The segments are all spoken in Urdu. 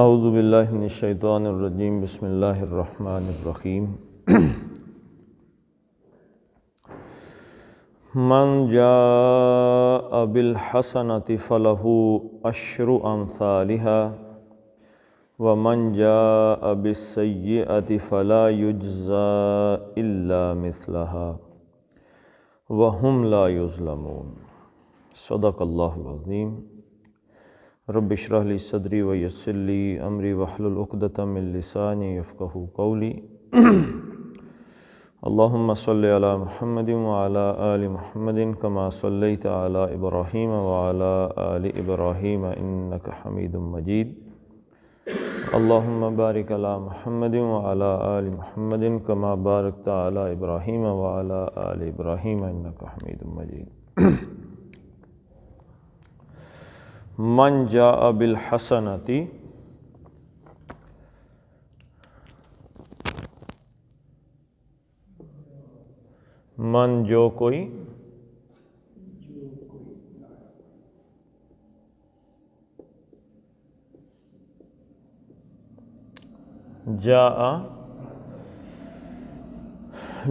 اعوذ باللہ من الشیطان الرجیم بسم اللہ الرحمن الرحیم من جاء بالحسنة فلہ عشر امثالها ومن جاء بالسیئة فلا یجزى الا مثلها وهم لا یظلمون۔ صدق اللہ العظیم۔ رب اشرح لی صدری ویسر لی امری واحلل عقدۃ من لسانی یفقہوا قولی۔ اللہم صلی علی محمد وعلی آل محمد کما صلیت علی ابراہیم وعلی آل ابراہیم انک حمید مجید۔ اللہم بارک علی محمد وعلی آل محمد کما بارکت علی ابراہیم وعلی آل ابراہیم انک حمید مجید۔ من جاء بالحسنۃ، من جو کوئی، جاء،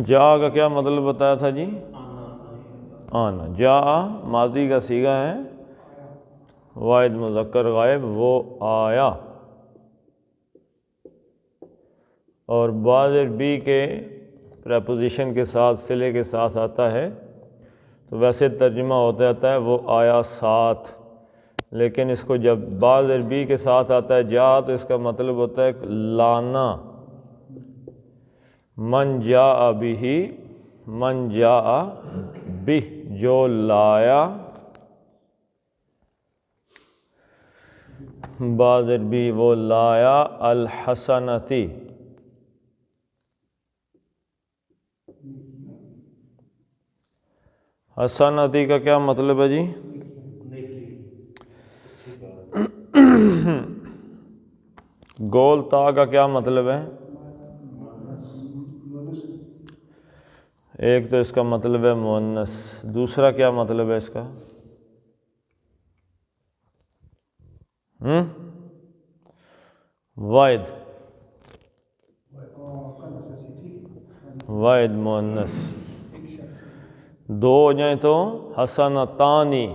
جاء کا کیا مطلب بتایا تھا جی؟ آنا۔ جاء ماضی کا صیغہ ہے، واحد مذکر غائب، وہ آیا، اور بعض بی کے پریپوزیشن کے ساتھ صلے کے ساتھ آتا ہے تو ویسے ترجمہ ہوتا جاتا ہے وہ آیا ساتھ، لیکن اس کو جب بعض بی کے ساتھ آتا ہے جا تو اس کا مطلب ہوتا ہے لانا۔ من جاء بہ، من جاء بہ جو لایا، بعض بھی وہ لایا، الحسنتی، حسنتی کا کیا مطلب ہے جی؟ گول تا کا کیا مطلب ہے؟ ایک تو اس کا مطلب ہے مؤنث، دوسرا کیا مطلب ہے اس کا؟ واحد، واحد مؤنث، دو ہو جائیں تو حسنتانی،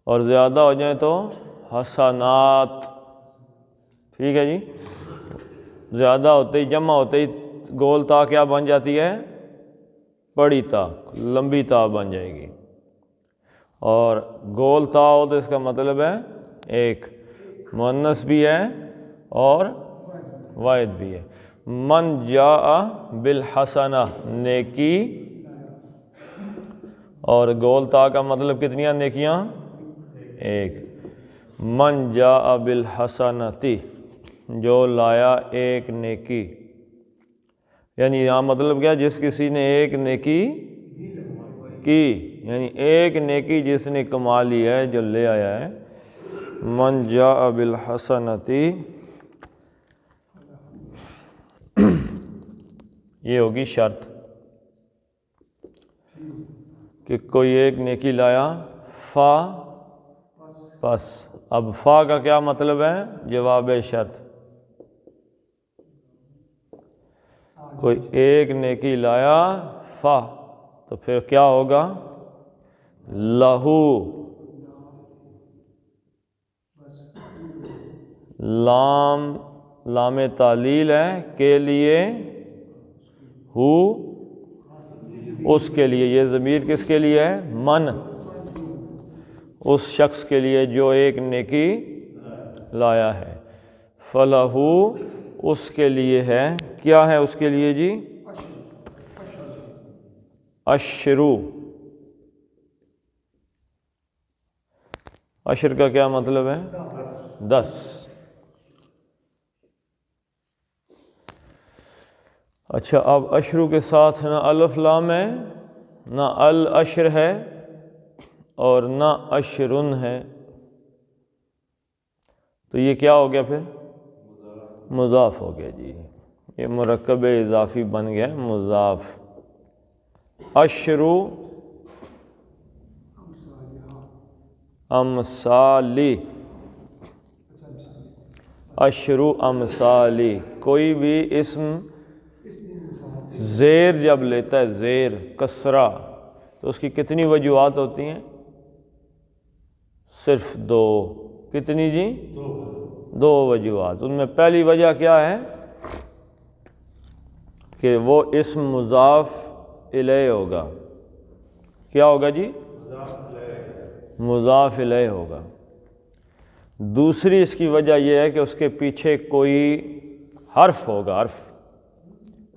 اور زیادہ ہو جائیں تو حسنات۔ ٹھیک ہے جی؟ زیادہ ہوتے ہی، جمع ہوتے ہی گول تا کیا بن جاتی ہے؟ بڑی تا، لمبی تا بن جائے گی، اور گول تا ہو تو اس کا مطلب ہے ایک، مؤنث بھی ہے اور واحد بھی ہے۔ من جاء بالحسنہ، نیکی، اور گول تا کا مطلب کتنیاں نیکیاں؟ ایک۔ من جاء بالحسنتی، جو لایا ایک نیکی، یعنی یہاں مطلب کیا؟ جس کسی نے ایک نیکی کی، یعنی ایک نیکی جس نے کما لی ہے، جو لے آیا ہے۔ من جاء بالحسنتی، یہ ہوگی شرط کہ کوئی ایک نیکی لایا، فا پس، اب فا کا کیا مطلب ہے؟ جواب شرط۔ کوئی ایک نیکی لایا فا، تو پھر کیا ہوگا؟ لہو، لام، لام تعلیل ہے، کے لیے، ہو اس کے لیے، یہ ضمیر کس کے لیے ہے؟ من، اس شخص کے لیے جو ایک نیکی لایا ہے۔ فلہ اس کے لیے ہے، کیا ہے اس کے لیے جی؟ عشرو، عشر کا کیا مطلب ہے؟ 10۔ اچھا، اب عشرو کے ساتھ نہ الف لام ہے، نہ العشر ہے، اور نہ عشرن ہے، تو یہ کیا ہو گیا پھر؟ مضاف ہو گیا جی، یہ مرکب اضافی بن گیا مضاف۔ عشرو امثالی، اشرو امثالی، کوئی بھی اسم زیر جب لیتا ہے، زیر کسرہ، تو اس کی کتنی وجوہات ہوتی ہیں؟ صرف دو۔ کتنی جی؟ دو وجوہات۔ ان میں پہلی وجہ کیا ہے کہ وہ اسم مضاف الیہ ہوگا۔ کیا ہوگا جی؟ مضاف الیہ ہوگا۔ دوسری اس کی وجہ یہ ہے کہ اس کے پیچھے کوئی حرف ہوگا،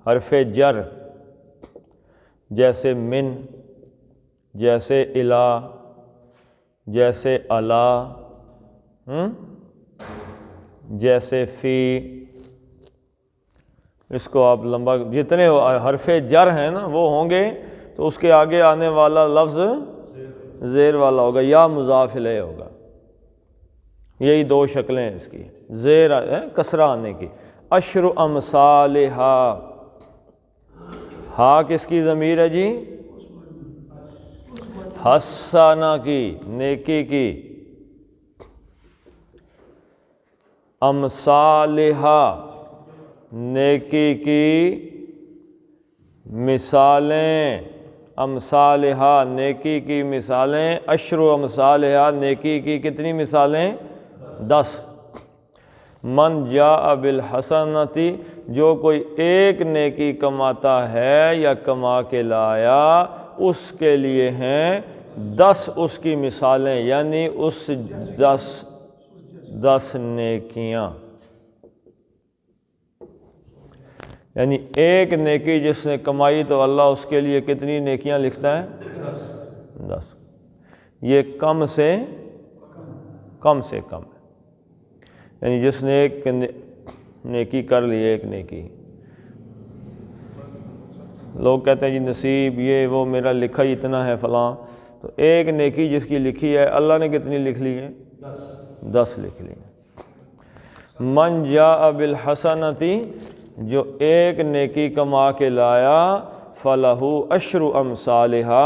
حرف جر، جیسے من، جیسے الا، جیسے الا، جیسے فی۔ اس کو آپ لمبا، جتنے حرف جر ہیں نا وہ ہوں گے تو اس کے آگے آنے والا لفظ زیر والا ہوگا یا مضاف الیہ ہوگا۔ یہی دو شکلیں ہیں اس کی، زیر کسرہ آنے کی۔ اشر امثالہا، ہا کس کی ضمیر ہے جی؟ حسنہ کی، نیکی کی۔ امثالہا، نیکی کی مثالیں، امثالہا نیکی کی مثالیں، اشر امثالہا نیکی کی کتنی مثالیں؟ 10۔ من جاء بالحسنۃ، جو کوئی ایک نیکی کماتا ہے یا کما کے لایا، اس کے لیے ہیں 10 اس کی مثالیں، یعنی اس 10 نیکیاں۔ یعنی ایک نیکی جس نے کمائی تو اللہ اس کے لیے کتنی نیکیاں لکھتا ہے؟ 10۔ یہ کم سے کم ہے، یعنی جس نے ایک نیکی کر لی، ایک نیکی۔ لوگ کہتے ہیں جی نصیب یہ وہ، میرا لکھا ہی اتنا ہے فلاں، تو ایک نیکی جس کی لکھی ہے اللہ نے کتنی لکھ لی ہے؟ 10 لکھ لی ہے۔ من جاء بالحسنۃ، جو ایک نیکی کما کے لایا، فلہ اشر امثالہا،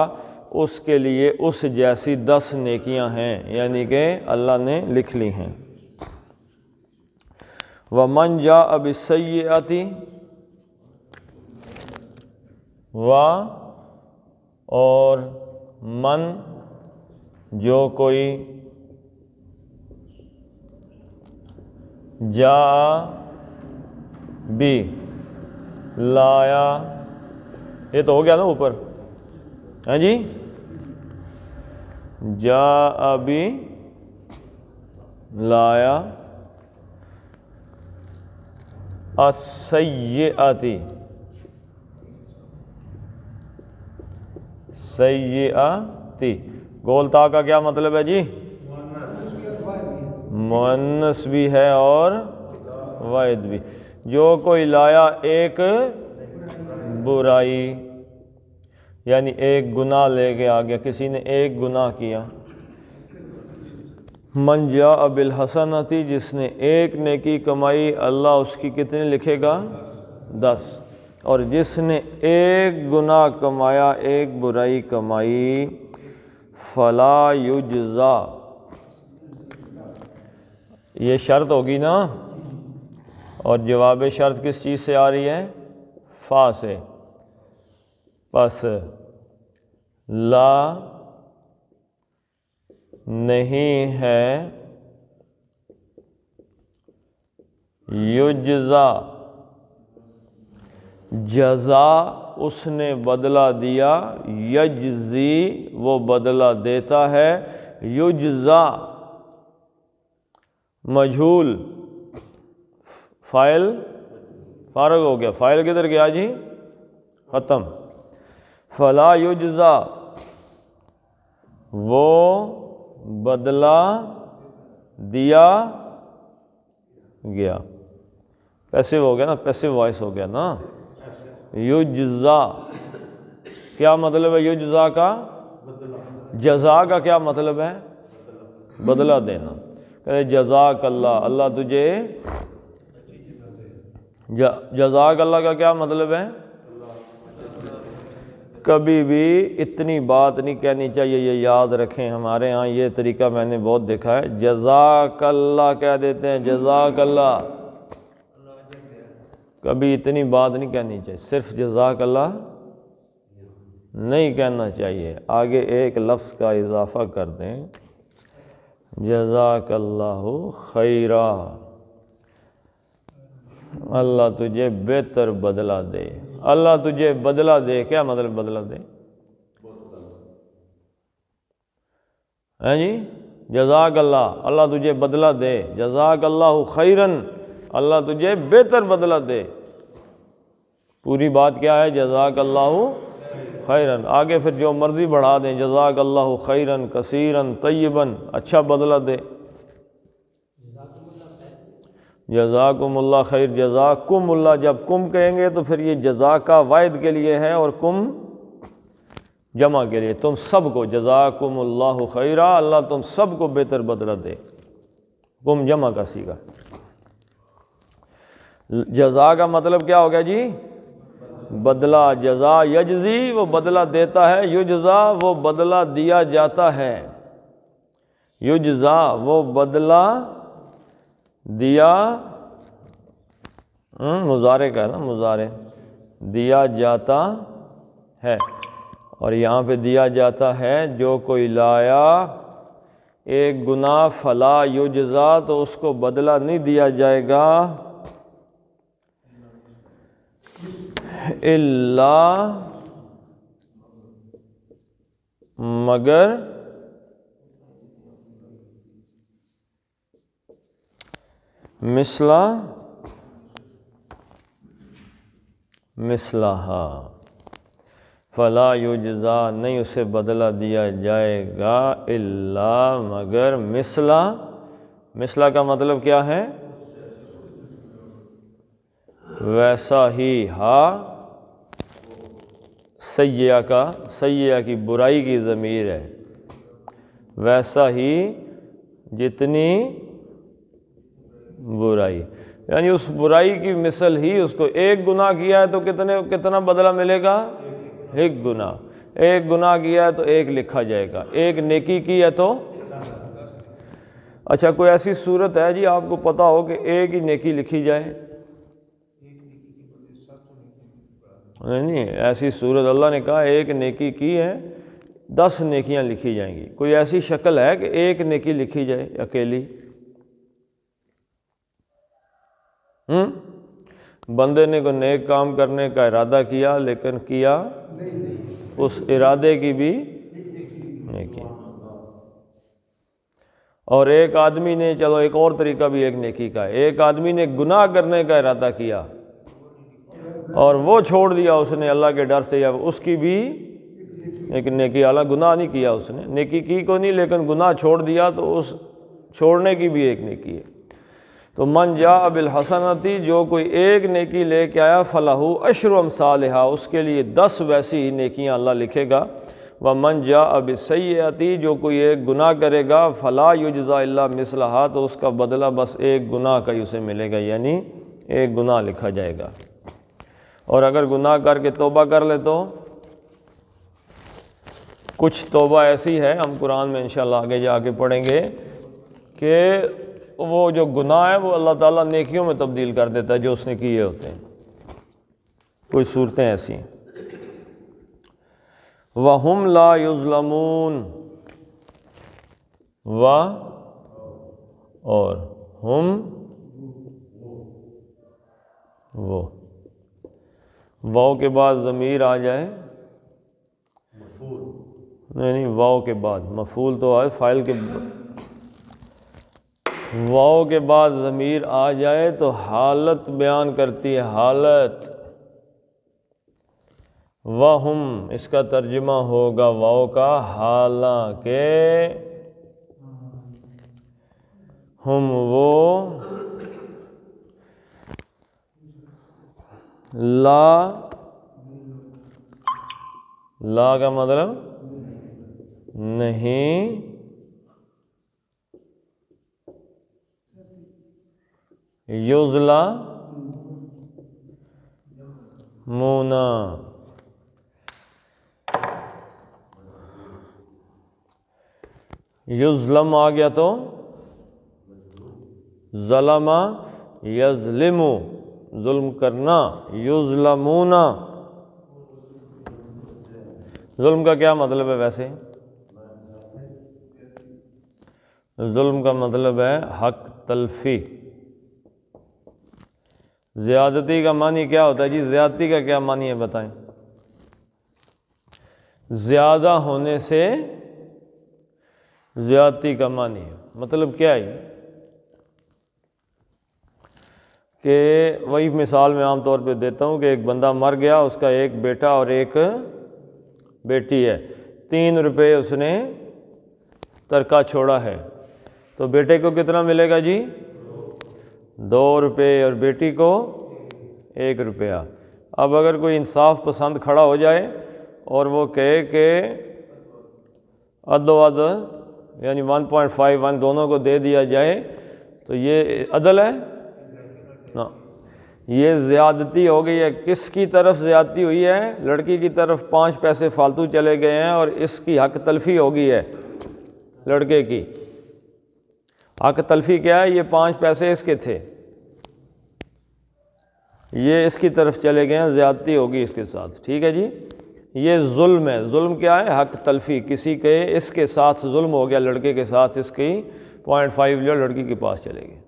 اس کے لیے اس جیسی 10 نیکیاں ہیں، یعنی کہ اللہ نے لکھ لی ہیں۔ ومن جاء بالسیئۃ، اور من جو کوئی جاء بھی لایا، یہ تو ہو گیا نا اوپر، ہاں جی؟ جاء بھی لایا، السیئۃ، سیئۃ، گول تا کا کیا مطلب ہے جی؟ مؤنث بھی ہے اور واحد بھی۔ جو کوئی لایا ایک برائی، یعنی ایک گناہ لے کے آ گیا، کسی نے ایک گناہ کیا۔ من جاء بالحسنۃ، جس نے ایک نیکی کمائی اللہ اس کی کتنے لکھے گا؟ 10۔ اور جس نے ایک گناہ کمایا، ایک برائی کمائی، فلا یجزا، یہ شرط ہوگی نا، اور جواب شرط کس چیز سے آ رہی ہے؟ فا سے۔ پس لا نہیں ہے یجزا، جزا اس نے بدلہ دیا، یجزی وہ بدلہ دیتا ہے، یجزا مجہول، فاعل فارغ ہو گیا، فاعل کدھر گیا جی؟ ختم۔ فلا یجزا، وہ بدلہ دیا گیا، پیسو ہو گیا نا، پیسو وائس ہو گیا نا۔ یجزا کیا مطلب ہے؟ یجزا کا جزا کا کیا مطلب ہے؟ بدلہ دینا۔ کہ جزاک اللہ، اللہ تجھے، جزاک اللہ کا کیا مطلب ہے؟ کبھی بھی اتنی بات نہیں کہنی چاہیے، یہ یاد رکھیں، ہمارے ہاں یہ طریقہ میں نے بہت دیکھا ہے، جزاک اللہ کہہ دیتے ہیں، جزاک اللہ، کبھی اتنی بات نہیں کہنی چاہیے، صرف جزاک اللہ نہیں کہنا چاہیے، آگے ایک لفظ کا اضافہ کر دیں، جزاک اللہ خیرا، اللہ تجھے بہتر بدلہ دے، اللہ تجھے بدلہ دے، کیا مطلب بدلہ دے؟ ہے جی، جزاک اللہ، اللہ تجھے بدلہ دے، جزاک اللہ خیرن، اللہ تجھے بہتر بدلہ دے، پوری بات کیا ہے؟ جزاک اللہ خیرن، آگے پھر جو مرضی بڑھا دیں، جزاک اللہ خیرن کثیرن طیباً، اچھا بدلہ دے، جزاکم اللہ خیر، جزاکم اللہ، جب کم کہیں گے تو پھر یہ جزاکا واحد کے لیے ہے اور کم جمع کے لیے، تم سب کو، جزاکم اللہ خیرا، اللہ تم سب کو بہتر بدلہ دے، کم جمع کا صیغہ۔ جزا کا مطلب کیا ہو گیا جی؟ بدلہ، جزا یجزی، وہ بدلہ دیتا ہے، یجزا وہ بدلہ دیا جاتا ہے، یجزا وہ بدلہ دیا، مضارع کا ہے نا، مضارع، دیا جاتا ہے، اور یہاں پہ دیا جاتا ہے، جو کوئی لایا ایک گناہ فلا یجزا، تو اس کو بدلہ نہیں دیا جائے گا الا، مگر مثلہا، فلا یجزا نہیں اسے بدلہ دیا جائے گا الا مگر مثلہ کا مطلب کیا ہے؟ ویسا ہی، سیئہ کی برائی کی ضمیر ہے، ویسا ہی جتنی برائی، یعنی اس برائی کی مثل ہی، اس کو ایک گناہ کیا ہے تو کتنا بدلہ ملے گا؟ ایک گناہ، ایک گناہ کیا ہے تو ایک لکھا جائے گا، ایک نیکی کی ہے تو، اچھا کوئی ایسی صورت ہے جی آپ کو پتا ہو کہ ایک ہی نیکی لکھی جائے؟ نہیں، ایسی صورت اللہ نے کہا ایک نیکی کی ہے 10 نیکیاں لکھی جائیں گی، کوئی ایسی شکل ہے کہ ایک نیکی لکھی جائے اکیلی؟ بندے نے کوئی نیک کام کرنے کا ارادہ کیا لیکن کیا اس ارادے کی بھی نیکی، اور ایک آدمی نے، چلو ایک اور طریقہ بھی ایک نیکی کا ہے، ایک آدمی نے گناہ کرنے کا ارادہ کیا اور وہ چھوڑ دیا اس نے اللہ کے ڈر سے، یا اس کی بھی ایک نیکی، اعلیٰ گناہ نہیں کیا اس نے، نیکی کی کو نہیں لیکن گناہ چھوڑ دیا تو اس چھوڑنے کی بھی ایک نیکی ہے۔ تو من جاء بالحسنتی، جو کوئی ایک نیکی لے کے آیا، فلہ عشر امثالہا، اس کے لیے 10 ویسی ہی نیکیاں اللہ لکھے گا، ومن جاء بالسیئۃ، جو کوئی ایک گناہ کرے گا، فلا یجزا الا مثلہا، تو اس کا بدلہ بس ایک گناہ کا ہی اسے ملے گا، یعنی ایک گناہ لکھا جائے گا، اور اگر گناہ کر کے توبہ کر لے تو کچھ توبہ ایسی ہے، ہم قرآن میں انشاءاللہ آگے جا کے پڑھیں گے، کہ وہ جو گناہ ہے وہ اللہ تعالیٰ نیکیوں میں تبدیل کر دیتا ہے جو اس نے کیے ہوتے ہیں، کوئی صورتیں ایسی ہیں۔ وَهُمْ لَا يُظْلَمُونَ، اور ہم، وہ واو کے بعد ضمیر آ جائے، نہیں واو کے بعد مفعول تو آئے، فاعل کے واو کے بعد ضمیر آ جائے تو حالت بیان کرتی ہے، حالت، وَهُمْ اس کا ترجمہ ہوگا واو کا حالانکہ، ہم وہ، لا کا مطلب نہیں، یظلمون، یظلم آ گیا تو ظلم یظلم، ظلم کرنا، یظلمون، ظلم کا کیا مطلب ہے ویسے؟ ظلم کا مطلب ہے حق تلفی۔ زیادتی کا معنی کیا ہوتا ہے جی؟ زیادتی کا کیا معنی ہے بتائیں؟ زیادہ ہونے سے زیادتی کا معنی ہے، مطلب کیا ہے کہ وہی مثال میں عام طور پہ دیتا ہوں کہ ایک بندہ مر گیا، اس کا ایک بیٹا اور ایک بیٹی ہے، 3 روپے اس نے ترکہ چھوڑا ہے، تو بیٹے کو کتنا ملے گا جی؟ 2 روپے، اور بیٹی کو 1 روپیہ۔ اب اگر کوئی انصاف پسند کھڑا ہو جائے اور وہ کہے کہ ادو اد یعنی 1.5 دونوں کو دے دیا جائے، تو یہ عدل ہے؟ نا، یہ زیادتی ہو گئی ہے۔ کس کی طرف زیادتی ہوئی ہے؟ لڑکی کی طرف 5 پیسے فالتو چلے گئے ہیں اور اس کی حق تلفی ہو گئی ہے لڑکے کی۔ حق تلفی کیا ہے؟ یہ 5 پیسے اس کے تھے، یہ اس کی طرف چلے گئے ہیں، زیادتی ہوگی اس کے ساتھ، ٹھیک ہے جی؟ یہ ظلم ہے۔ ظلم کیا ہے؟ حق تلفی، کسی کے اس کے ساتھ ظلم ہو گیا، لڑکے کے ساتھ اس کی 0.5 جو لڑکی کے پاس چلے گی،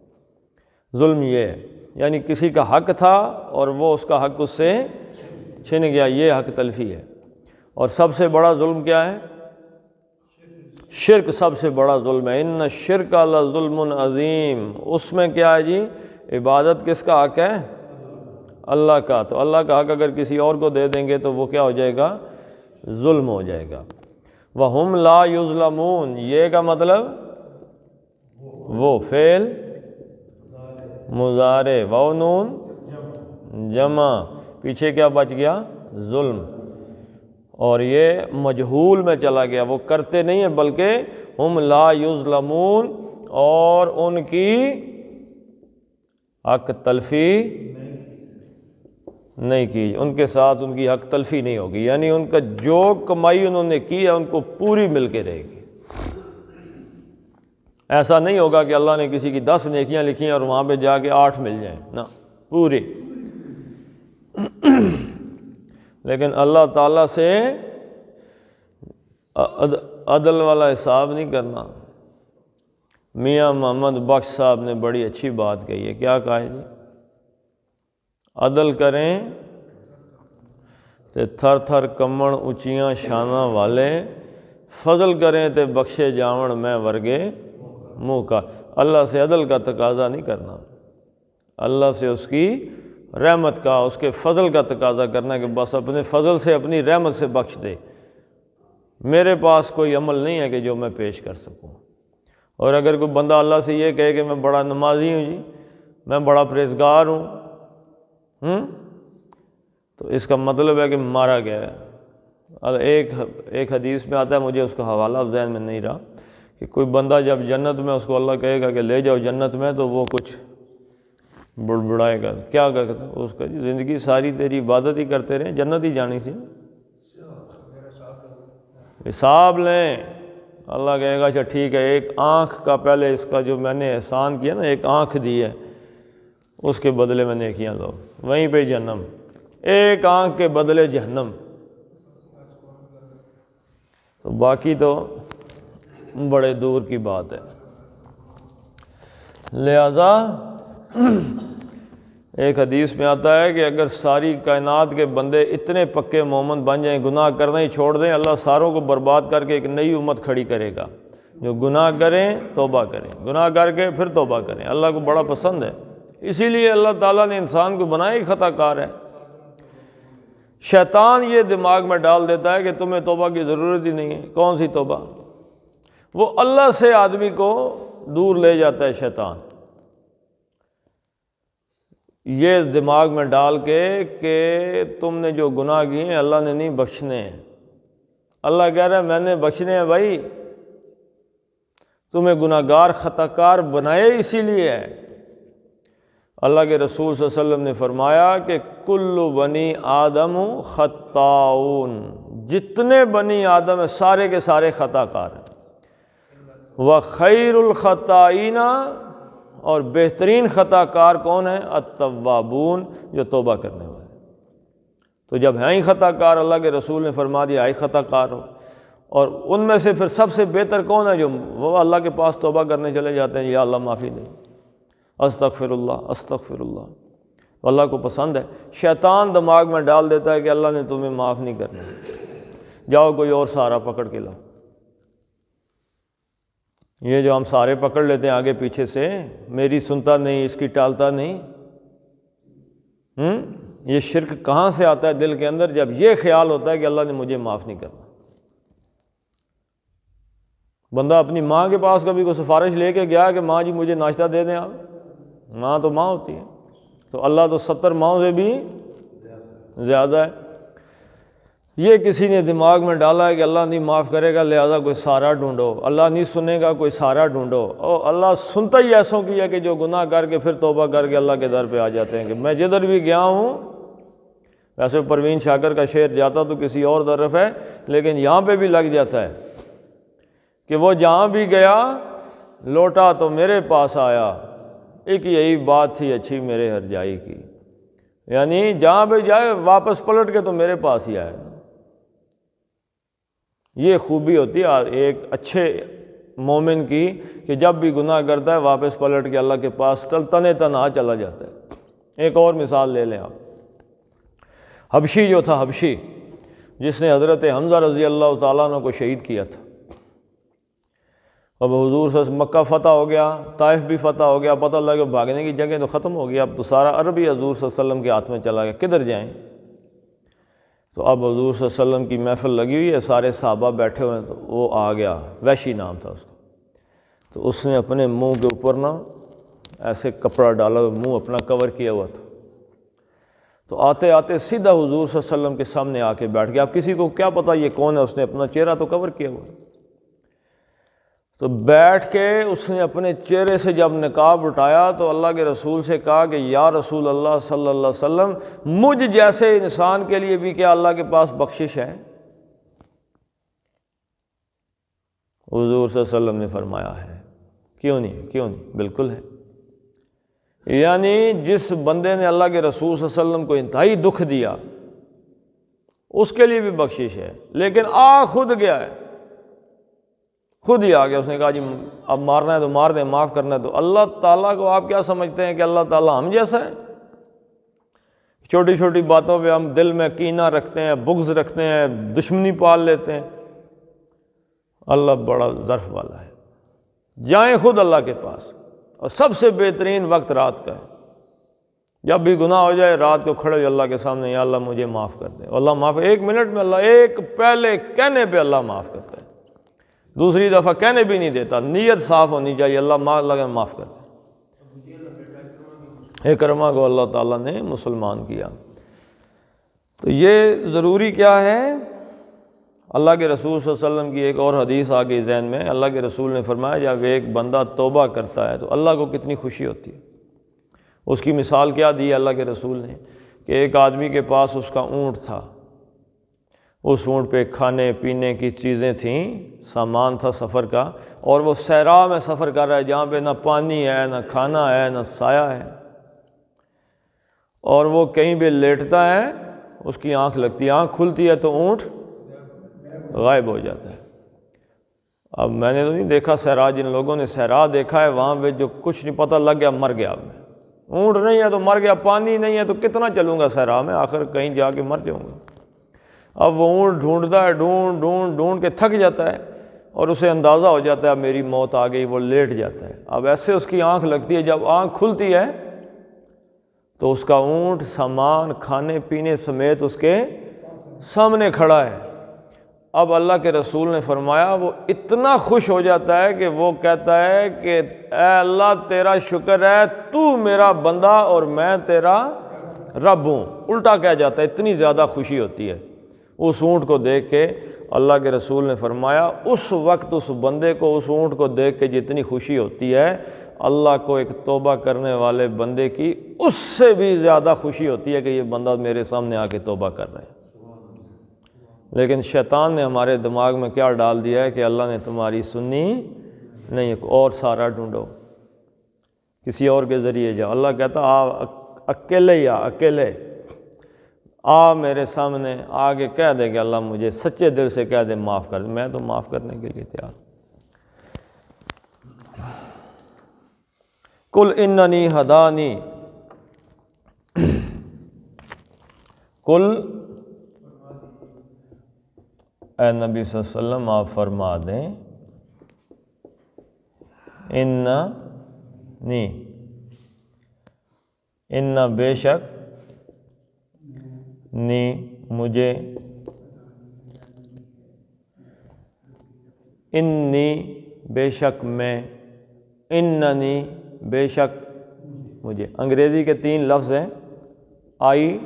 ظلم یہ ہے، یعنی کسی کا حق تھا اور وہ اس کا حق اس سے چھن گیا، یہ حق تلفی ہے۔ اور سب سے بڑا ظلم کیا ہے؟ شرک سب سے بڑا ظلم ہے۔ ان الشرک لظلم عظیم، اس میں کیا ہے جی؟ عبادت کس کا حق ہے؟ اللہ کا، تو اللہ کا حق اگر کسی اور کو دے دیں گے تو وہ کیا ہو جائے گا؟ ظلم ہو جائے گا۔ وَهُمْ لَا يُظْلَمُونَ، یہ کا مطلب وہ فعل مضارع، واو نون جمع، پیچھے کیا بچ گیا؟ ظلم، اور یہ مجہول میں چلا گیا، وہ کرتے نہیں ہیں بلکہ ہم لا یظلمون، اور ان کی حق تلفی نہیں کی، ان کے ساتھ ان کی حق تلفی نہیں ہوگی، یعنی ان کا جو کمائی انہوں نے کی ہے ان کو پوری مل کے رہے گی۔ ایسا نہیں ہوگا کہ اللہ نے کسی کی 10 نیکیاں لکھی ہیں اور وہاں پہ جا کے 8 مل جائیں، نا، پوری۔ لیکن اللہ تعالیٰ سے عدل والا حساب نہیں کرنا۔ میاں محمد بخش صاحب نے بڑی اچھی بات کہی ہے، کیا کہا ہے جی؟ عدل کریں تے تھر تھر کمن اچیاں شاناں والے، فضل کریں تے بخشے جاون میں ورگے منہ کا۔ اللہ سے عدل کا تقاضا نہیں کرنا، اللہ سے اس کی رحمت کا، اس کے فضل کا تقاضا کرنا کہ بس اپنے فضل سے، اپنی رحمت سے بخش دے، میرے پاس کوئی عمل نہیں ہے کہ جو میں پیش کر سکوں۔ اور اگر کوئی بندہ اللہ سے یہ کہے کہ میں بڑا نمازی ہوں جی، میں بڑا پرہیزگار ہوں، تو اس کا مطلب ہے کہ مارا گیا ہے۔ ایک حدیث میں آتا ہے، مجھے اس کا حوالہ اب ذہن میں نہیں رہا، کہ کوئی بندہ جب جنت میں اس کو اللہ کہے گا کہ لے جاؤ جنت میں، تو وہ کچھ بڑبڑائے گا، کیا کہتا ہے اس کا؟ زندگی ساری تیری عبادت ہی کرتے رہے، جنت ہی جانی سی، حساب لیں۔ اللہ کہے گا اچھا ٹھیک ہے، ایک آنکھ کا پہلے اس کا جو میں نے احسان کیا نا، ایک آنکھ دی ہے، اس کے بدلے میں نیکیاں دو، وہیں پہ جہنم، ایک آنکھ کے بدلے جہنم، تو باقی تو بڑے دور کی بات ہے۔ لہذا ایک حدیث میں آتا ہے کہ اگر ساری کائنات کے بندے اتنے پکے مومن بن جائیں، گناہ کرنا ہی چھوڑ دیں، اللہ ساروں کو برباد کر کے ایک نئی امت کھڑی کرے گا، جو گناہ کریں توبہ کریں، گناہ کر کے پھر توبہ کریں۔ اللہ کو بڑا پسند ہے، اسی لیے اللہ تعالیٰ نے انسان کو بنایا ہی خطا کار ہے۔ شیطان یہ دماغ میں ڈال دیتا ہے کہ تمہیں توبہ کی ضرورت ہی نہیں ہے، کون سی توبہ؟ وہ اللہ سے آدمی کو دور لے جاتا ہے شیطان، یہ دماغ میں ڈال کے کہ تم نے جو گناہ کیے ہیں اللہ نے نہیں بخشنے ہیں۔ اللہ کہہ رہا ہے میں نے بخشنے ہیں بھائی، تمہیں گناہ گار خطا کار بنائے اسی لیے ہے۔ اللہ کے رسول صلی اللہ علیہ وسلم نے فرمایا کہ کل بنی آدم خطاؤن، جتنے بنی آدم ہیں سارے کے سارے خطا کار ہیں، وخیر الخطائین، اور بہترین خطا کار کون ہے؟ التوابون، جو توبہ کرنے والے۔ تو جب ہیں ہی خطا کار، اللہ کے رسول نے فرما دیا ہے خطا کار ہو، اور ان میں سے پھر سب سے بہتر کون ہے؟ جو وہ اللہ کے پاس توبہ کرنے چلے جاتے ہیں، یا اللہ معافی دے، استغفر اللہ استغفر اللہ۔ اللہ کو پسند ہے۔ شیطان دماغ میں ڈال دیتا ہے کہ اللہ نے تمہیں معاف نہیں کرنا، جاؤ کوئی اور سہارا پکڑ کے لاؤ۔ یہ جو ہم سارے پکڑ لیتے ہیں آگے پیچھے سے، میری سنتا نہیں، اس کی ٹالتا نہیں، یہ شرک کہاں سے آتا ہے دل کے اندر؟ جب یہ خیال ہوتا ہے کہ اللہ نے مجھے معاف نہیں کرنا۔ بندہ اپنی ماں کے پاس کبھی کوئی سفارش لے کے گیا کہ ماں جی مجھے ناشتہ دے دیں آپ، ماں تو ماں ہوتی ہے، تو اللہ تو 70 ماؤں سے بھی زیادہ ہے۔ یہ کسی نے دماغ میں ڈالا ہے کہ اللہ نہیں معاف کرے گا، لہذا کوئی سہارا ڈھونڈو، اللہ نہیں سنے گا کوئی سہارا ڈھونڈو۔ اور اللہ سنتا ہی ایسوں کی ہے کہ جو گناہ کر کے پھر توبہ کر کے اللہ کے در پہ آ جاتے ہیں کہ میں جدھر بھی گیا ہوں، ویسے پروین شاکر کا شعر جاتا تو کسی اور طرف ہے، لیکن یہاں پہ بھی لگ جاتا ہے کہ وہ جہاں بھی گیا لوٹا تو میرے پاس آیا، ایک یہی بات تھی اچھی میرے ہر جائی کی، یعنی جہاں پہ جائے واپس پلٹ کے تو میرے پاس ہی آئے۔ یہ خوبی ہوتی ہے ایک اچھے مومن کی کہ جب بھی گناہ کرتا ہے واپس پلٹ کے اللہ کے پاس تنے تنہا چلا جاتا ہے۔ ایک اور مثال لے لیں آپ، حبشی جو تھا، حبشی جس نے حضرت حمزہ رضی اللہ تعالیٰ عنہ کو شہید کیا تھا، اب حضور صلی اللہ علیہ وسلم مکہ فتح ہو گیا، طائف بھی فتح ہو گیا، پتہ لگا بھاگنے کی جگہ تو ختم ہو گیا، اب تو سارا عرب ہی حضور صلی اللہ علیہ وسلم کے ہاتھ میں چلا گیا، کدھر جائیں؟ تو اب حضور صلی اللہ علیہ وسلم کی محفل لگی ہوئی ہے، سارے صحابہ بیٹھے ہوئے ہیں، تو وہ آ گیا، وحشی نام تھا اس کا، تو اس نے اپنے منہ کے اوپر نا ایسے کپڑا ڈالا، منہ اپنا کور کیا ہوا تھا، تو آتے آتے سیدھا حضور صلی اللہ علیہ وسلم کے سامنے آ کے بیٹھ گیا۔ اب کسی کو کیا پتہ یہ کون ہے، اس نے اپنا چہرہ تو کور کیا ہوا، تو بیٹھ کے اس نے اپنے چہرے سے جب نقاب اٹھایا تو اللہ کے رسول سے کہا کہ یا رسول اللہ صلی اللہ علیہ وسلم، مجھ جیسے انسان کے لیے بھی کیا اللہ کے پاس بخشش ہے؟ حضور صلی اللہ علیہ وسلم نے فرمایا ہے، کیوں نہیں، کیوں نہیں، بالکل ہے۔ یعنی جس بندے نے اللہ کے رسول صلی اللہ علیہ وسلم کو انتہائی دکھ دیا اس کے لیے بھی بخشش ہے، لیکن خود گیا ہے، خود ہی آ گیا، اس نے کہا جی اب مارنا ہے تو مار دیں، معاف کرنا ہے تو۔ اللہ تعالیٰ کو آپ کیا سمجھتے ہیں کہ اللہ تعالیٰ ہم جیسا ہے؟ چھوٹی چھوٹی باتوں پہ ہم دل میں کینہ رکھتے ہیں، بغض رکھتے ہیں، دشمنی پال لیتے ہیں۔ اللہ بڑا ظرف والا ہے۔ جائیں خود اللہ کے پاس، اور سب سے بہترین وقت رات کا ہے۔ جب بھی گناہ ہو جائے رات کو کھڑے ہوئے اللہ کے سامنے، یا اللہ مجھے معاف کر دے، اللہ معاف، 1 منٹ میں اللہ، ایک پہلے کہنے پہ اللہ معاف کرتا ہے، دوسری دفعہ کہنے بھی نہیں دیتا، نیت صاف ہونی چاہیے، اللہ معاف کر دے۔ اکرمہ کو اللہ تعالیٰ نے مسلمان کیا۔ تو یہ ضروری کیا ہے؟ اللہ کے رسول صلی اللہ علیہ وسلم کی ایک اور حدیث آ گئی ذہن میں، اللہ کے رسول نے فرمایا جب ایک بندہ توبہ کرتا ہے تو اللہ کو کتنی خوشی ہوتی ہے۔ اس کی مثال کیا دی ہے اللہ کے رسول نے کہ ایک آدمی کے پاس اس کا اونٹ تھا، اس اونٹ پہ کھانے پینے کی چیزیں تھیں، سامان تھا سفر کا، اور وہ صحرا میں سفر کر رہا ہے جہاں پہ نہ پانی ہے، نہ کھانا ہے، نہ سایہ ہے، اور وہ کہیں پہ لیٹتا ہے، اس کی آنکھ لگتی ہے، آنکھ کھلتی ہے تو اونٹ غائب ہو جاتا ہے۔ اب میں نے تو نہیں دیکھا صحرا، جن لوگوں نے صحرا دیکھا ہے وہاں پہ جو کچھ نہیں پتہ لگ گیا مر گیا، اب میں اونٹ نہیں ہے تو مر گیا، پانی نہیں ہے تو کتنا چلوں گا صحرا میں، آخر کہیں جا کے مر جاؤں گا۔ اب وہ اونٹ ڈھونڈتا ہے، ڈھونڈ کے تھک جاتا ہے، اور اسے اندازہ ہو جاتا ہے اب میری موت آ گئی، وہ لیٹ جاتا ہے۔ اب ایسے اس کی آنکھ لگتی ہے، جب آنکھ کھلتی ہے تو اس کا اونٹ سامان کھانے پینے سمیت اس کے سامنے کھڑا ہے۔ اب اللہ کے رسول نے فرمایا وہ اتنا خوش ہو جاتا ہے کہ وہ کہتا ہے کہ اے اللہ تیرا شکر ہے، تو میرا بندہ اور میں تیرا رب ہوں، الٹا کہہ جاتا ہے، اتنی زیادہ خوشی ہوتی ہے اس اونٹ کو دیکھ کے۔ اللہ کے رسول نے فرمایا اس وقت اس بندے کو اس اونٹ کو دیکھ کے جتنی خوشی ہوتی ہے، اللہ کو ایک توبہ کرنے والے بندے کی اس سے بھی زیادہ خوشی ہوتی ہے کہ یہ بندہ میرے سامنے آ کے توبہ کر رہا ہے۔ لیکن شیطان نے ہمارے دماغ میں کیا ڈال دیا ہے کہ اللہ نے تمہاری سنی نہیں اور سارا ڈھونڈو، کسی اور کے ذریعے جاؤ۔ اللہ کہتا آ اکیلے ہی اکیلے آ میرے سامنے آگے کہہ دے کہ اللہ مجھے سچے دل سے کہہ دے معاف کر دے، میں تو معاف کرنے کے لیے تیار۔ قل اننی ہدانی، قل اے نبی صلی اللہ علیہ وسلم آپ فرما دیں، اننی، ان بے شک، نی مجھے، انی بے شک میں، اننی بے شک مجھے۔ انگریزی کے 3 لفظ ہیں، آئی،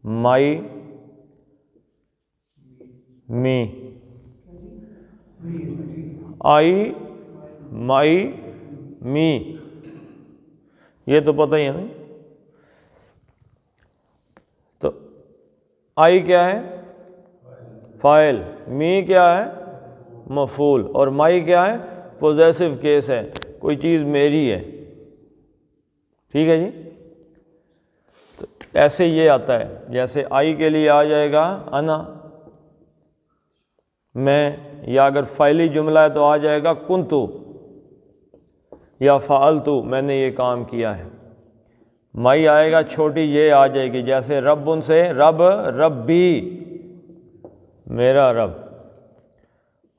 مائی، می۔ آئی، مائی، می، یہ تو پتہ ہی ہے نا۔ تو آئی کیا ہے؟ فاعل، می کیا ہے؟ مفعول، اور مائی کیا ہے؟ پوزیسو کیس ہے، کوئی چیز میری ہے، ٹھیک ہے جی۔ تو ایسے یہ آتا ہے، جیسے آئی کے لیے آ جائے گا انا، میں، یا اگر فعلی جملہ ہے تو آ جائے گا کنتو یا فعلتو، میں نے یہ کام کیا ہے۔ مائی آئے گا چھوٹی یہ آ جائے گی، جیسے رب ان سے رب، ربی میرا رب،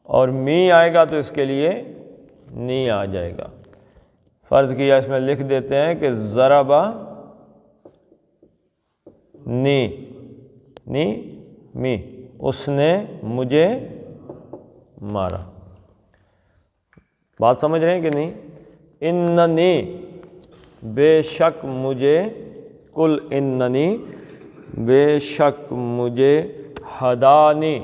اور می آئے گا تو اس کے لیے نی آ جائے گا۔ فرض کیا اس میں لکھ دیتے ہیں کہ ضربا نی، نی می، اس نے مجھے مارا۔ بات سمجھ رہے ہیں کہ نہیں؟ اننی بے شک مجھے، قل اننی بے شک مجھے، ہدانی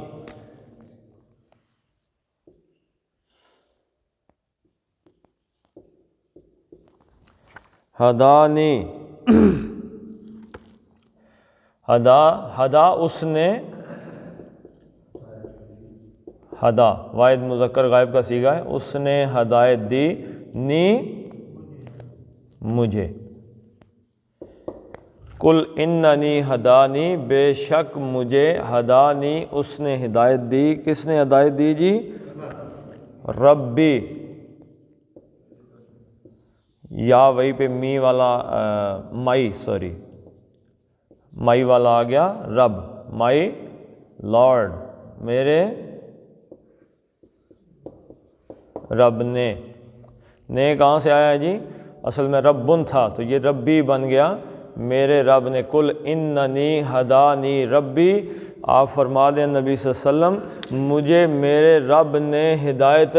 ہدانی، ہدا اس نے، ہدا واحد مذکر غائب کا صیغہ ہے، اس نے ہدایت دی، نی مجھے۔ قل اننی ہدانی بے شک مجھے، ہدانی اس نے ہدایت دی، کس نے ہدایت دی جی؟ ربی، یا وہی پہ می والا مائی، سوری مائی والا آ گیا رب، مائی لارڈ، میرے رب نے۔ کہاں سے آیا ہے جی؟ اصل میں ربن تھا تو یہ ربی بن گیا، میرے رب نے۔ قل اننی ہدانی ربی، آپ فرما دیں نبی صلی اللہ علیہ وسلم مجھے میرے رب نے ہدایت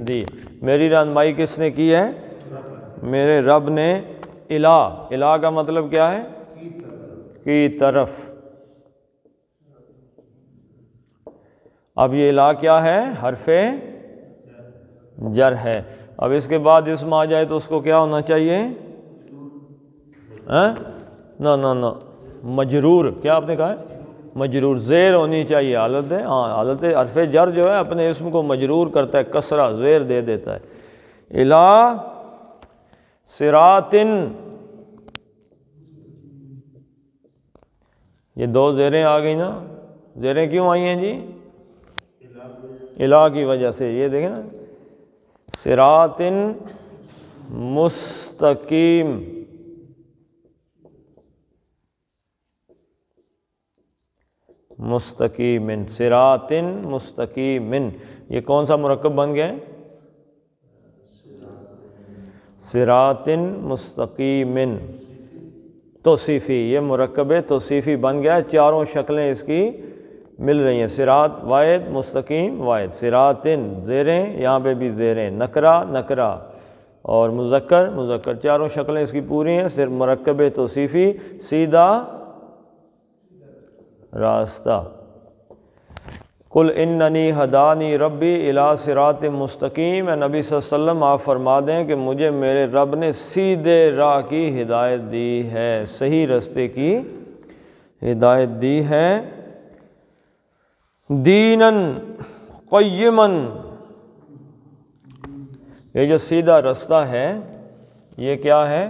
دی۔ میری رہنمائی کس نے کی ہے؟ میرے رب نے۔ الہ کا مطلب کیا ہے؟ کی طرف۔ اب یہ الہ کیا ہے؟ حرف جر ہے۔ اب اس کے بعد اسم آ جائے تو اس کو کیا ہونا چاہیے؟ نہ مجرور، کیا آپ نے کہا ہے؟ مجرور، زیر ہونی چاہیے حالت ہے، حالت حرف جر جو ہے اپنے اسم کو مجرور کرتا ہے، کسرہ زیر دے دیتا ہے۔ الہ صراطن، یہ 2 زیریں آ گئی نا، زیریں کیوں آئی ہیں جی؟ الہ کی وجہ سے، یہ دیکھیں نا، صراطن مستقیم، مستقیمن، صراطن مستقیمن، یہ کون سا مرکب بن گیا ہے؟ صراطن مستقیمن، توصیفی، یہ مرکب توصیفی بن گیا ہے، چاروں شکلیں اس کی مل رہی ہیں، صراط واحد، مستقیم واحد، صراطن زیریں، یہاں پہ بھی زیریں، نکرہ اور مذکر، چاروں شکلیں اس کی پوری ہیں، صرف مرکب توصیفی، سیدھا راستہ۔ قل اننی ہدانی ربی الی صراط مستقیم، اے نبی صلی اللہ علیہ وسلم آپ فرما دیں کہ مجھے میرے رب نے سیدھے راہ کی ہدایت دی ہے، صحیح راستے کی ہدایت دی ہے۔ دیناً قیمن، یہ جو سیدھا رستہ ہے یہ کیا ہے؟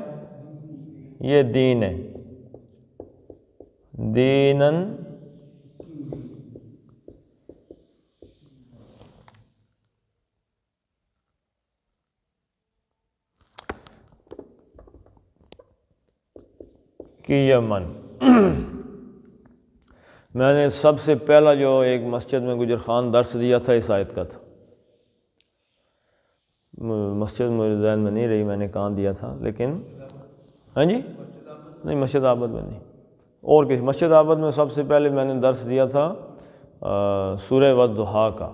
یہ دین ہے، دینن قیمن۔ میں نے سب سے پہلا جو ایک مسجد میں گجر خان درس دیا تھا اس آیت کا تھا، مسجد میرے ذہن میں نہیں رہی میں نے کہاں دیا تھا، لیکن ہاں جی نہیں مسجد آباد میں نہیں، اور کسی مسجد آباد میں سب سے پہلے میں نے درس دیا تھا سورہ والضحیٰ کا،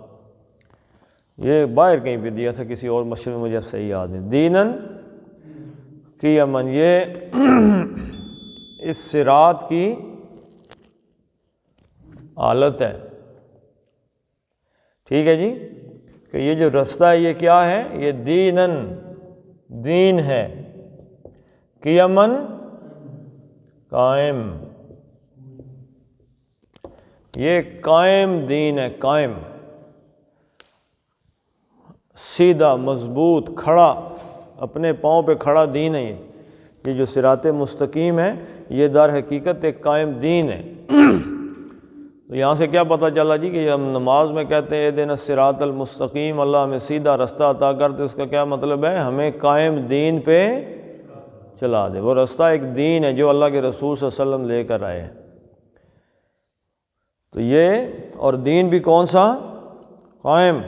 یہ باہر کہیں پہ دیا تھا کسی اور مسجد میں، مجھے اب صحیح یاد نہیں۔ دینن قیمن، یہ اس صراط کی حالت ہے، ٹھیک ہے جی، کہ یہ جو رستہ ہے یہ کیا ہے؟ یہ دینن، دین ہے، قیمن قائم، یہ قائم دین ہے، قائم، سیدھا مضبوط کھڑا، اپنے پاؤں پہ کھڑا دین ہے یہ جو صراط مستقیم ہے یہ در حقیقت ایک قائم دین ہے۔ تو یہاں سے کیا پتہ چلا جی کہ ہم نماز میں کہتے ہیں اہدنا الصراط المستقیم، اللہ ہمیں سیدھا رستہ عطا کر دے، اس کا کیا مطلب ہے؟ ہمیں قائم دین پہ چلا دے، وہ رستہ ایک دین ہے جو اللہ کے رسول صلی اللہ علیہ وسلم لے کر آئے ہیں۔ تو یہ اور دین بھی کون سا؟ قائم،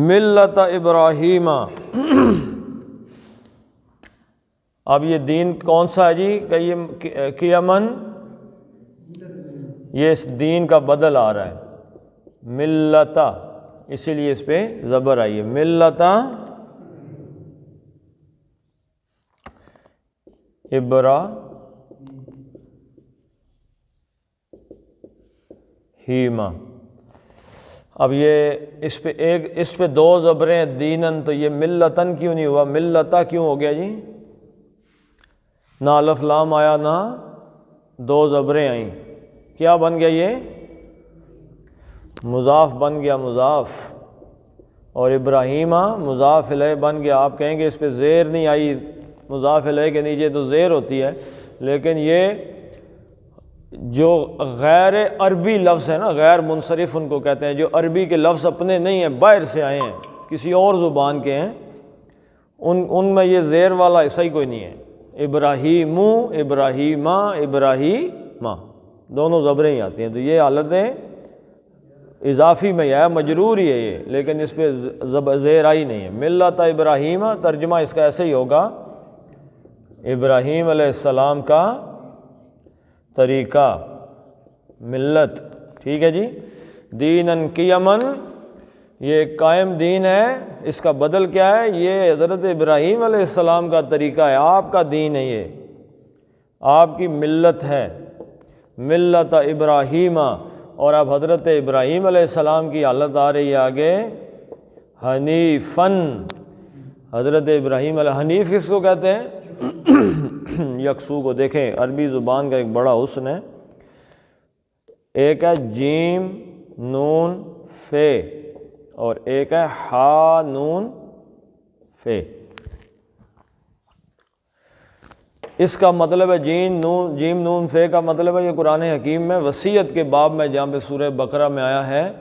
ملت ابراہیم۔ اب یہ دین کون سا ہے جی؟ قیمن، یہ اس دین کا بدل آ رہا ہے، ملتا، اسی لیے اس پہ زبر آئی ہے، ملتا ابراہیم۔ اب یہ اس پہ دو زبریں دینن، تو یہ ملتن کیوں نہیں ہوا؟ ملتا کیوں ہو گیا جی؟ نہ الف لام آیا نہ دو زبریں آئیں، کیا بن گیا؟ یہ مضاف بن گیا، مضاف، اور ابراہیمہ مضاف الیہ بن گیا۔ آپ کہیں گے اس پہ زیر نہیں آئی، مضاف الیہ کے نیچے تو زیر ہوتی ہے، لیکن یہ جو غیر عربی لفظ ہے نا، غیر منصرف ان کو کہتے ہیں، جو عربی کے لفظ اپنے نہیں ہیں، باہر سے آئے ہیں، کسی اور زبان کے ہیں، ان میں یہ زیر والا ایسا ہی کوئی نہیں ہے۔ ابراہیم، ابراہیمہ، ابراہیمہ، دونوں زبریں ہی آتی ہیں، تو یہ حالت اضافی میں ہے، مجرور ہی ہے یہ، لیکن اس پہ زیر آئی نہیں ہے۔ ملت ابراہیم، ترجمہ اس کا ایسے ہی ہوگا، ابراہیم علیہ السلام کا طریقہ، ملت، ٹھیک ہے جی۔ دینن قیمن، یہ ایک قائم دین ہے، اس کا بدل کیا ہے؟ یہ حضرت ابراہیم علیہ السلام کا طریقہ ہے، آپ کا دین ہے، یہ آپ کی ملت ہے، ملت ابراہیم۔ اور اب حضرت ابراہیم علیہ السلام کی حالت آ رہی ہے آگے، حنیفن، حضرت ابراہیم علیہ، حنیف کس کو کہتے ہیں؟ یکسو کو۔ دیکھیں عربی زبان کا ایک بڑا حسن ہے، ایک ہے جیم نون فے اور ایک ہے ہا نون فے۔ اس کا مطلب ہے جیم نون فے کا مطلب ہے، یہ قرآن حکیم میں وصیت کے باب میں جہاں پہ سورہ بقرہ میں آیا ہے،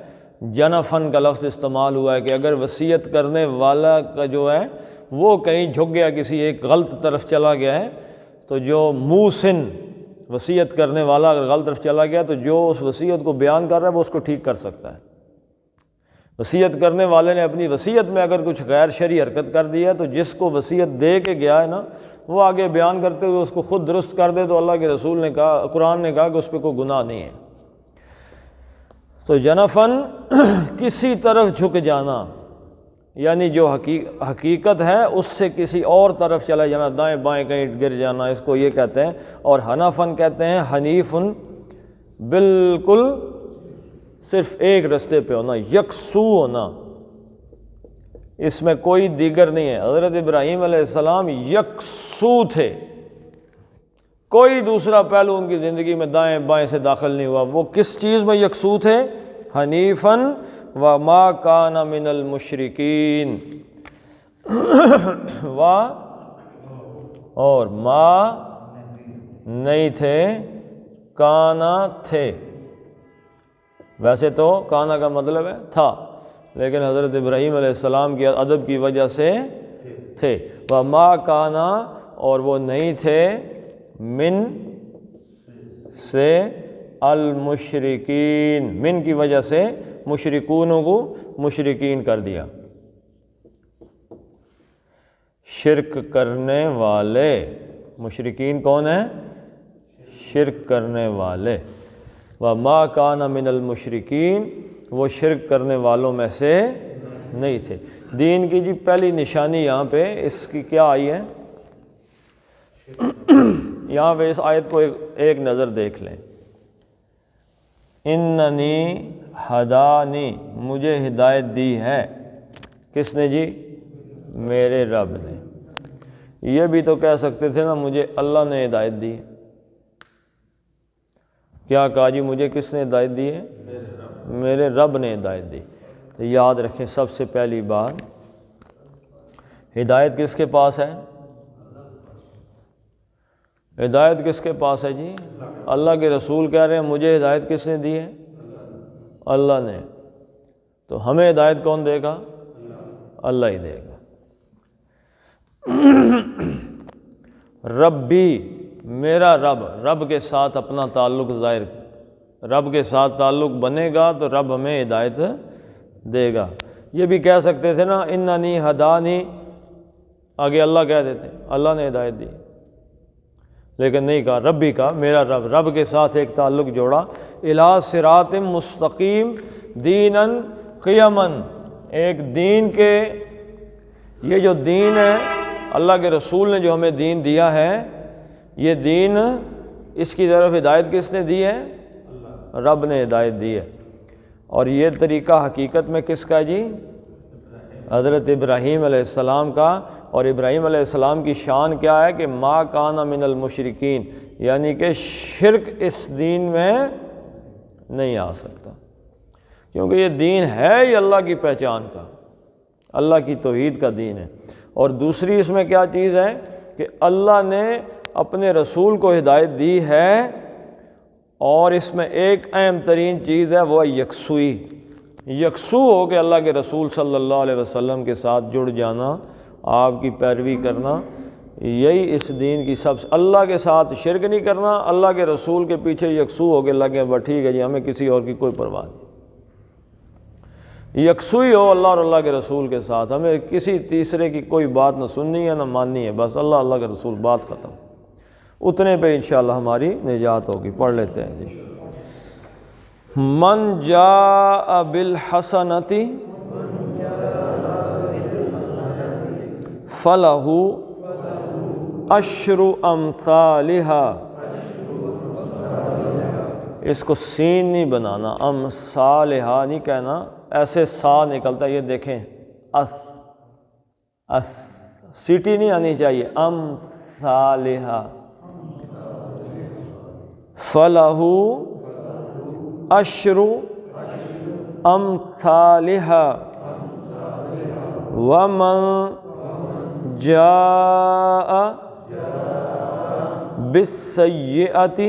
جنفن کا لفظ استعمال ہوا ہے کہ اگر وصیت کرنے والا کا جو ہے وہ کہیں جھک گیا، کسی ایک غلط طرف چلا گیا ہے، تو جو موسن وصیت کرنے والا اگر غلط طرف چلا گیا تو جو اس وصیت کو بیان کر رہا ہے وہ اس کو ٹھیک کر سکتا ہے۔ وصیت کرنے والے نے اپنی وصیت میں اگر کچھ غیر شرعی حرکت کر دی ہے تو جس کو وصیت دے کے گیا ہے نا، وہ آگے بیان کرتے ہوئے اس کو خود درست کر دے تو اللہ کے رسول نے کہا، قرآن نے کہا کہ اس پہ کوئی گناہ نہیں ہے۔ تو جنفن کسی طرف جھک جانا، یعنی جو حقیقت ہے اس سے کسی اور طرف چلا جانا، دائیں بائیں کہیں گر جانا، اس کو یہ کہتے ہیں۔ اور حنفن کہتے ہیں حنیفن، بالکل صرف ایک رستے پہ ہونا، یکسو ہونا، اس میں کوئی دیگر نہیں ہے۔ حضرت ابراہیم علیہ السلام یکسو تھے، کوئی دوسرا پہلو ان کی زندگی میں دائیں بائیں سے داخل نہیں ہوا۔ وہ کس چیز میں یکسو تھے؟ حنیفاً وما کان من المشرکین اور ما نہیں تھے، کانا تھے. ویسے تو کانا کا مطلب ہے تھا، لیکن حضرت ابراہیم علیہ السلام کی ادب کی وجہ سے تھے. وما کانا اور وہ نہیں تھے، من سے، المشرکین من کی وجہ سے مشرکونوں کو مشرکین کر دیا، شرک کرنے والے. مشرکین کون ہیں؟ شرک کرنے والے. وما کان من المشرکین وہ شرک کرنے والوں میں سے نہیں تھے. دین کی جی پہلی نشانی یہاں پہ اس کی کیا آئی ہے؟ یہاں پہ اس آیت کو ایک نظر دیکھ لیں. اننی ہدانی مجھے ہدایت دی ہے. کس نے جی؟ میرے رب نے. یہ بھی تو کہہ سکتے تھے نا مجھے اللہ نے ہدایت دی. کیا کہا جی؟ مجھے کس نے ہدایت دی ہے؟ میرے رب نے ہدایت دی. تو یاد رکھیں سب سے پہلی بات، ہدایت کس کے پاس ہے؟ ہدایت کس کے پاس ہے جی؟ اللہ کے رسول کہہ رہے ہیں مجھے ہدایت کس نے دی ہے؟ اللہ نے. تو ہمیں ہدایت کون دے گا؟ اللہ ہی دے گا. ربی میرا رب، رب کے ساتھ اپنا تعلق ظاہر، رب کے ساتھ تعلق بنے گا تو رب ہمیں ہدایت دے گا. یہ بھی کہہ سکتے تھے نا اننی ہدانی، آگے اللہ کہہ دیتے اللہ نے ہدایت دی، لیکن نہیں کہا ربی کا، میرا رب. رب کے ساتھ ایک تعلق جوڑا. الی صراط مستقیم دینا قیما، ایک دین کے، یہ جو دین ہے اللہ کے رسول نے جو ہمیں دین دیا ہے، یہ دین اس کی طرف ہدایت کس نے دی ہے؟ رب نے ہدایت دی ہے. اور یہ طریقہ حقیقت میں کس کا ہے جی؟ حضرت ابراہیم علیہ السلام کا. اور ابراہیم علیہ السلام کی شان کیا ہے کہ ما کان من المشرکین، یعنی کہ شرک اس دین میں نہیں آ سکتا، کیونکہ یہ دین ہے ہی اللہ کی پہچان کا، اللہ کی توحید کا دین ہے. اور دوسری اس میں کیا چیز ہے کہ اللہ نے اپنے رسول کو ہدایت دی ہے، اور اس میں ایک اہم ترین چیز ہے وہ یکسوئی. یکسو ہو کے اللہ کے رسول صلی اللہ علیہ وسلم کے ساتھ جڑ جانا، آپ کی پیروی کرنا، یہی اس دین کی سب سے. اللہ کے ساتھ شرک نہیں کرنا، اللہ کے رسول کے پیچھے یکسو ہو کے لگے بس ٹھیک ہے جی ہمیں کسی اور کی کوئی پرواہ نہیں. یکسوئی ہو اللہ اور اللہ کے رسول کے ساتھ، ہمیں کسی تیسرے کی کوئی بات نہ سننی ہے نہ ماننی ہے، بس اللہ اللہ کے رسول، بات ختم. اتنے پہ انشاءاللہ ہماری نجات ہوگی. پڑھ لیتے ہیں جی. من جاء بالحسنۃ فلہ عشر امثالها، اس کو سین نہیں بنانا، امثالها نہیں کہنا، ایسے سا نکلتا ہے. یہ دیکھیں اس سیٹی نہیں آنی چاہیے. امثالها فلہ عشر امثالها ومن جاء بالسیئۃ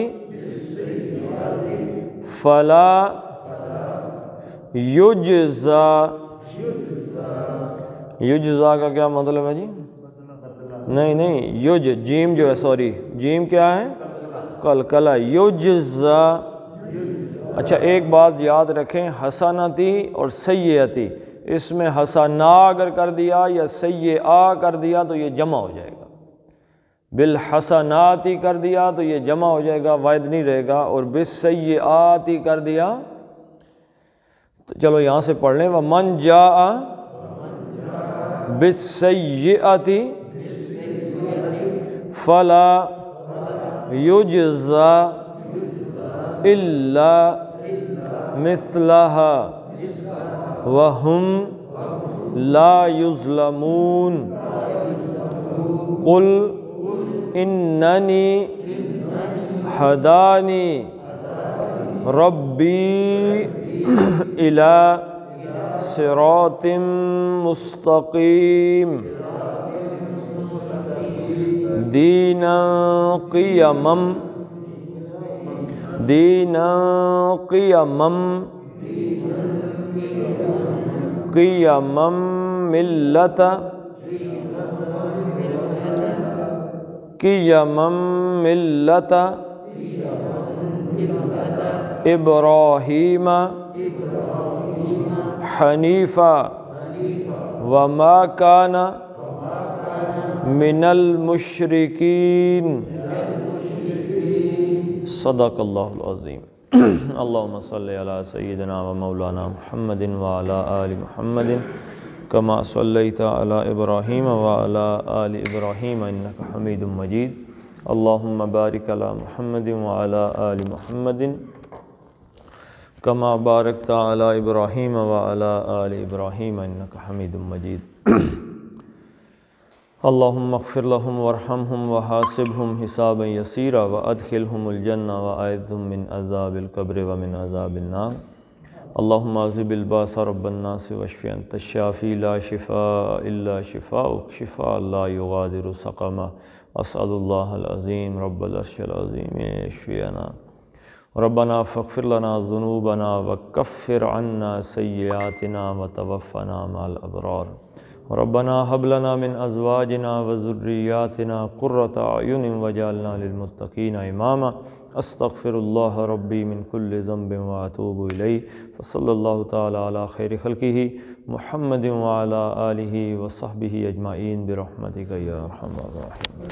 فلا یجزا. یجزا کا کیا مطلب ہے جی؟ نہیں یج، جیم جو ہے، سوری جیم کیا ہے؟ قلقلہ. یجزا. اچھا ایک بات یاد رکھیں، حسنتی اور سیئتی، اس میں حسنا اگر کر دیا یا سیئہ کر دیا تو یہ جمع ہو جائے گا. بالحسناتی کر دیا تو یہ جمع ہو جائے گا، واحد نہیں رہے گا. اور بالسیئاتی کر دیا تو چلو یہاں سے پڑھ لیں. ومن جاء بالسیئۃ فلا یجزا الا مثلها وهم لا یظلمون. قل اننی ہدانی ربی الی صراط مستقیم دینا قیمم ملت ابراہیم حنیفا وما کان من المشرکین صدق اللہ العظیم۔ اللہم صلی علی سیدنا و مولانا محمد وعلی آل محمد کما صلیت علی ابراہیم وعلی آل ابراہیم انک حمید مجید۔ اللہم بارک علی محمد وعلی آل محمد کما بارکت علی ابراہیم وعلی آل ابراہیم انک حمید مجید۔ اللہم اغفر لهم وارحمهم وحاسبهم حسابا یسیرا وادخلهم الجنہ واعذهم من عذاب القبر ومن عذاب النار۔ اللہم اذہب الباس رب الناس واشف انت الشافی لا شفاء الا شفاؤک شفاء لا یغادر سقما۔ اسأل اللہ العظیم رب العرش العظیم یشفینا۔ ربنا فاغفر لنا ذنوبنا وکفر عنا سیئاتنا وتوفنا مع الابرار۔ ربنا هب لنا من ازواجنا وذرياتنا قرة اعین واجعلنا للمتقین اماما۔ استغفر اللہ ربی من کل ذنب واتوب الیہ۔ فصلی اللہ تعالی علی خیر خلقہ محمد وعلی آلہ وصحبہ اجمعین برحمتک یا ارحم الراحمین۔